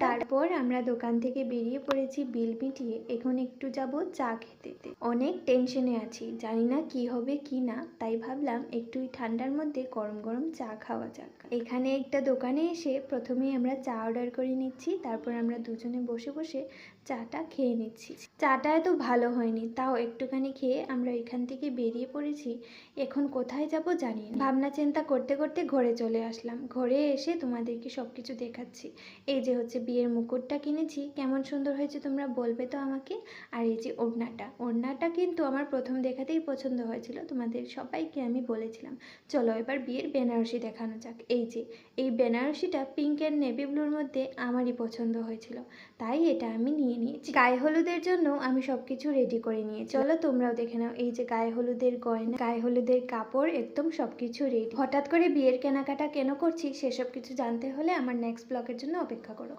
তারপর আমরা দোকান থেকে বেরিয়ে পড়েছি বিল মিটিয়ে। এখন একটু যাব চা খেতে। অনেক টেনশনে আছি, জানি না কি হবে কি না, তাই ভাবলাম একটু ঠান্ডার মধ্যে গরম গরম চা খাওয়া যাক। এখানে একটা দোকানে এসে প্রথমেই আমরা চা অর্ডার করে নিচ্ছি, তারপর আমরা দুজনে বসে বসে চাটা খেয়ে নিচ্ছি। চাটা এত ভালো হয়নি, তাও একটুখানি খেয়ে আমরা এখান থেকে বেরিয়ে পড়েছি। এখন কোথায় যাব জানি না। ভাবনা চিন্তা করতে করতে ঘরে চলে আসলাম। ঘরে এসে তোমাদেরকে সব কিছু দেখাচ্ছি। এই যে হচ্ছে বিয়ের মুকুটটা কিনেছি, কেমন সুন্দর হয়েছে তোমরা বলবে তো আমাকে। আর এই যে ওড়নাটা কিন্তু আমার প্রথম দেখাতেই পছন্দ হয়েছিল, তোমাদের সবাইকে আমি বলেছিলাম। চলো এবার বিয়ের বেনারসি দেখানো যাক। এই যে এই বেনারসিটা পিঙ্ক অ্যান্ড নেভি ব্লুর মধ্যে আমারই পছন্দ হয়েছিল, তাই এটা আমি নিয়ে নিয়েছি। গায়ে হলুদের জন্য আমি সব কিছু রেডি করে নিয়েছি, চলো তোমরাও দেখে নাও। এই যে গায়ে হলুদের গয়না, গায়ে হলুদের কাপড়, একদম সব কিছু রেডি। হঠাৎ করে বিয়ের কেনাকাটা কেন করছি সেসব কিছু জানতে হলে আমার নেক্সট ব্লগের জন্য অপেক্ষা করো।